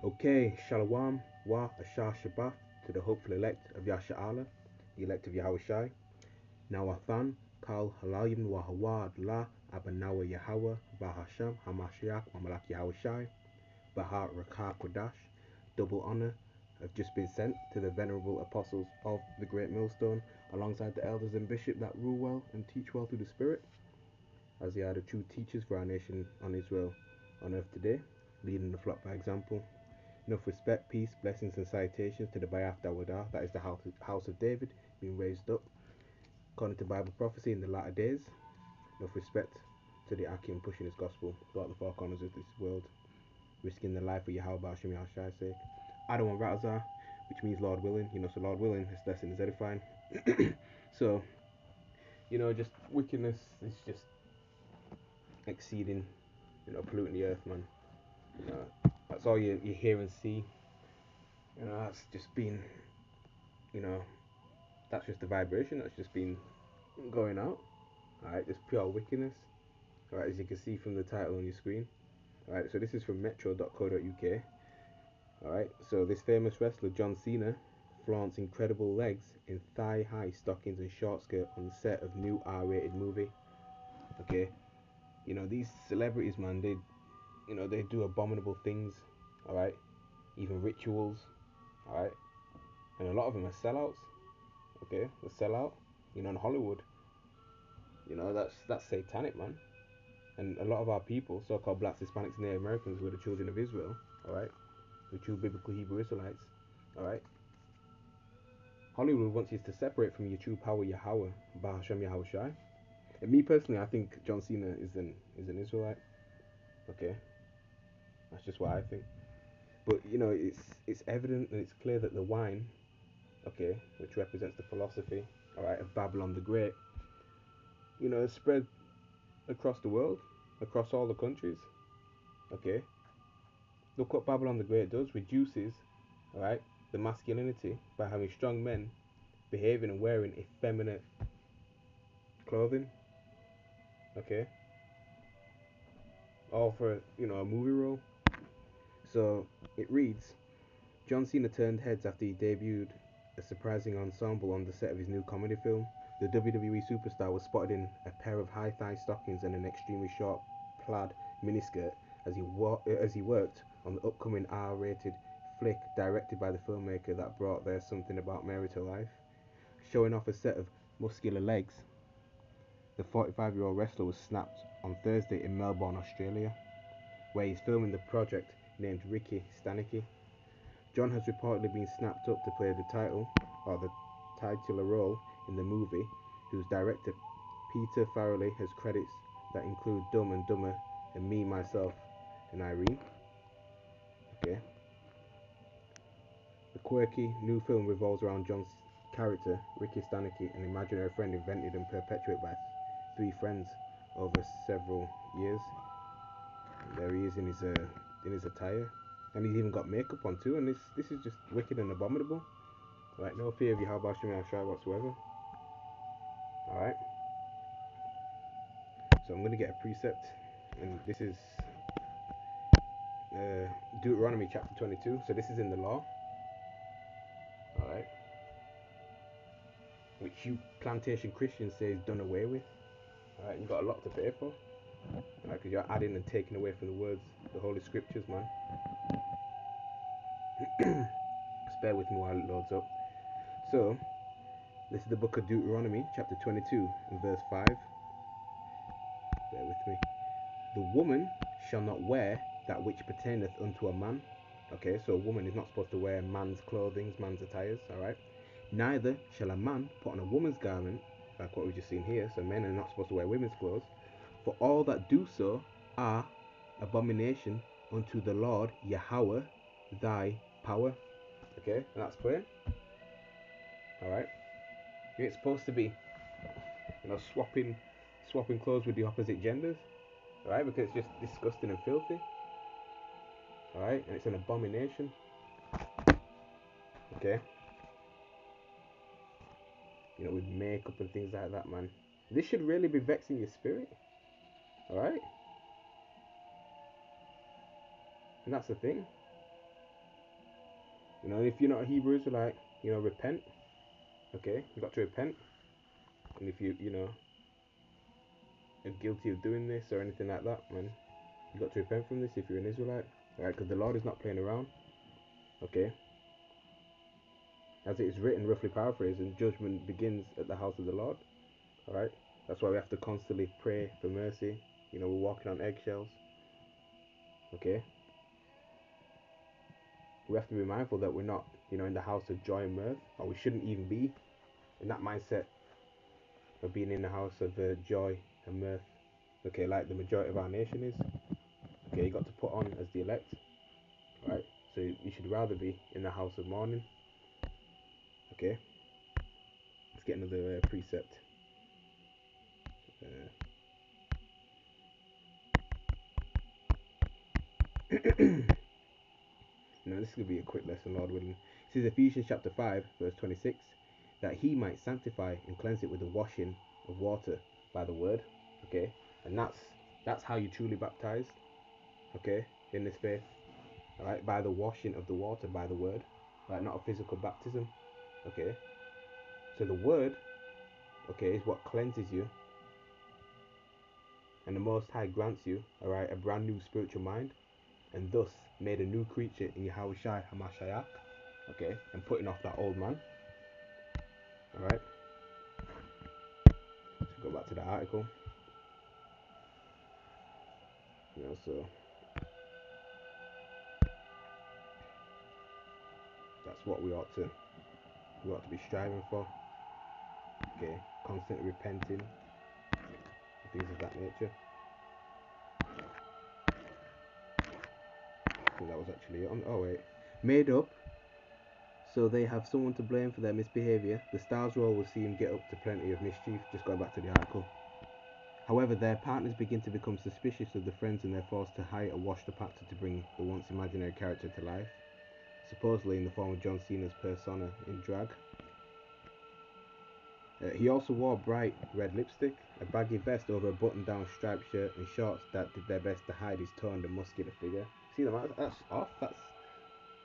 Okay, Shalom, Wa, Ashar Shabbat, to the hopeful elect of Yasha Allah, the elect of Yahweh Shai. Nawathan, Kal Halayim Wa Hawad La, Abanawa Yahweh, Bahasham, Hamashiach, Mamalak Yahweh Shai, Bahar Rakah Kodash. Double honor have just been sent to the venerable apostles of the Great Millstone, alongside the elders and bishop that rule well and teach well through the Spirit, as they are the true teachers for our nation on Israel on earth today, leading the flock by example. Enough respect, peace, blessings, and salutations to the Bayaf Dawadah, that is the house of David, being raised up according to Bible prophecy in the latter days. Enough respect to the Akim pushing his gospel throughout the four corners of this world, risking their life for Yahweh Bashim Yahshai's sake. Adon Razar, which means Lord willing, so Lord willing, this lesson is edifying. So, just wickedness is just exceeding, polluting the earth, man. That's all you hear and see. That's just been, that's just the vibration that's just been going out. Alright, just pure wickedness. Alright, as you can see from the title on your screen. Alright, so this is from metro.co.uk. Alright, so this famous wrestler John Cena flaunts incredible legs in thigh-high stockings and short skirt on the set of new R-rated movie. Okay, these celebrities, man, they do abominable things. Alright, even rituals. Alright, and a lot of them are sellouts. Okay, the sellout. In Hollywood. That's satanic, man. And a lot of our people, so-called blacks, Hispanics, and Native Americans, were the children of Israel. Alright, the true biblical Hebrew Israelites. Alright, Hollywood wants you to separate from your true power, Yahweh, Bahashem Yahweh Shai. And me personally, I think John Cena is an Israelite. Okay, that's just what I think. But it's evident and it's clear that the wine, okay, which represents the philosophy, alright, of Babylon the Great, is spread across the world, across all the countries. Okay, look what Babylon the Great does: reduces, alright, the masculinity by having strong men behaving and wearing effeminate clothing. Okay, all for a movie role. So it reads: John Cena turned heads after he debuted a surprising ensemble on the set of his new comedy film. The WWE superstar was spotted in a pair of high-thigh stockings and an extremely short plaid miniskirt as he worked on the upcoming R-rated flick directed by the filmmaker that brought There's Something About Mary to life. Showing off a set of muscular legs, the 45-year-old wrestler was snapped on Thursday in Melbourne, Australia, where he's filming the project named Ricky Stanicky. John has reportedly been snapped up to play the titular role in the movie, whose director Peter Farrelly has credits that include Dumb and Dumber and Me, Myself, and Irene. Okay. The quirky new film revolves around John's character, Ricky Stanicky, an imaginary friend invented and perpetuated by three friends over several years. And there he is in his attire, and he's even got makeup on too. And this is just wicked and abominable. Right, no fear of Yahweh Shemai Shai whatsoever. Alright. So I'm gonna get a precept, and this is Deuteronomy chapter 22. So this is in the law. Alright. Which you plantation Christians say is done away with. Alright, you got a lot to pay for. Alright, because you're adding and taking away from the words, the holy scriptures, man. Just bear with me while it loads up. So, this is the book of Deuteronomy, chapter 22, and verse 5. Bear with me. The woman shall not wear that which pertaineth unto a man. Okay, so a woman is not supposed to wear man's clothing, man's attires, alright? Neither shall a man put on a woman's garment, like what we've just seen here. So men are not supposed to wear women's clothes. For all that do so are abomination unto the Lord Yahweh thy power. Okay, and that's clear. Alright. You ain't supposed to be, swapping clothes with the opposite genders. Alright, because it's just disgusting and filthy. Alright, and it's an abomination. Okay. With makeup and things like that, man. This should really be vexing your spirit. Alright? And that's the thing. If you're not a Hebrew Israelite, repent. Okay, you got to repent. And if you are guilty of doing this or anything like that, man, you got to repent from this if you're an Israelite. Alright, because the Lord is not playing around. Okay, as it is written, roughly paraphrasing, judgment begins at the house of the Lord. Alright, that's why we have to constantly pray for mercy. We're walking on eggshells. Okay, we have to be mindful that we're not, in the house of joy and mirth, or we shouldn't even be in that mindset of being in the house of joy and mirth. Okay, like the majority of our nation is. Okay, you got to put on as the elect, right? So you should rather be in the house of mourning. Okay, let's get another precept. Now this is gonna be a quick lesson, Lord willing. It says Ephesians chapter 5, verse 26, that he might sanctify and cleanse it with the washing of water by the word. Okay, and that's how you truly baptize. Okay, in this faith. Alright, by the washing of the water by the word. Right, not a physical baptism. Okay. So the word, okay, is what cleanses you. And the Most High grants you, alright, a brand new spiritual mind. And thus made a new creature in Yahushai Hamashiach. Okay, and putting off that old man. Alright. Let's go back to the article. So that's what we ought to be striving for. Okay, constantly repenting, things of that nature. So that was actually on. Oh wait, made up. So they have someone to blame for their misbehavior. The stars will always see him get up to plenty of mischief. Just going back to the article. However, their partners begin to become suspicious of the friends and they're forced to hire a washed-up actor to bring the once imaginary character to life, supposedly in the form of John Cena's persona in drag. He also wore bright red lipstick, a baggy vest over a button-down striped shirt, and shorts that did their best to hide his toned and muscular figure. See them? That's off.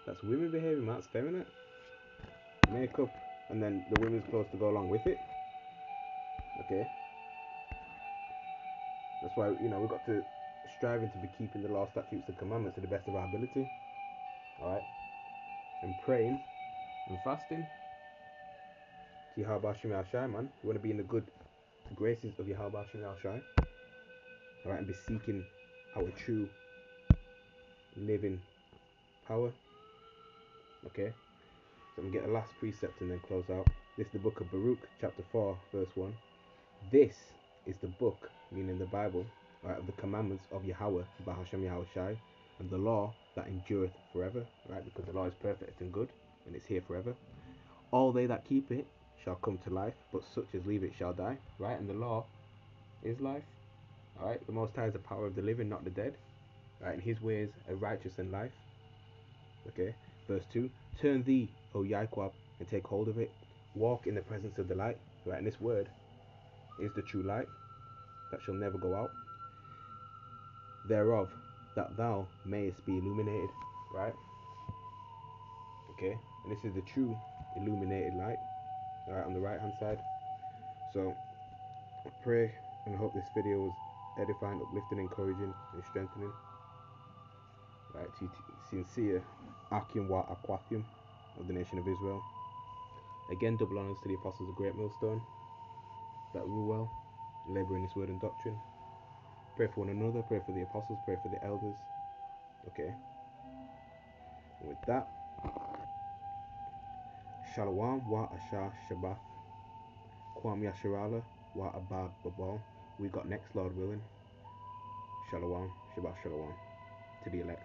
That's women behaviour, man. That's feminine. Makeup, and then the women's clothes to go along with it. Okay. That's why we've got to striving to be keeping the law, statutes, and commandments to the best of our ability. All right. And praying and fasting to Yahweh Shem Shai, man. You want to be in the good graces of Yahweh Shem Shai. All right, and be seeking our true living power. Okay. So I'm gonna get a last precept and then close out. This is the book of Baruch, chapter 4, verse 1. This is the book, meaning the Bible, right, of the commandments of Yahweh, Bahashem Yahweh Shai, and the law that endureth forever, right, because the law is perfect and good, and it's here forever. All they that keep it shall come to life, but such as leave it shall die, right, and the law is life, alright, the Most High is the power of the living, not the dead, right, and his ways are righteous and life, okay. Verse 2, turn thee, O Yaiquab, and take hold of it, walk in the presence of the light, right, and this word is the true light that shall never go out, thereof that thou mayest be illuminated, right? Okay, and this is the true illuminated light, right, on the right hand side. So I pray and I hope this video was edifying, uplifting, encouraging, and strengthening, right, to sincere Akim wa Aquathium of the nation of Israel. Again, double honors to the apostles of Great Millstone that rule well, labor in this word and doctrine. Pray for one another, pray for the apostles, pray for the elders. Okay, and with that, Shalom wa Asha Shabbat, Kwam Yasharala wa Abad Babal. We got next, Lord willing. Shalom, Shabbat Shalom to the elect.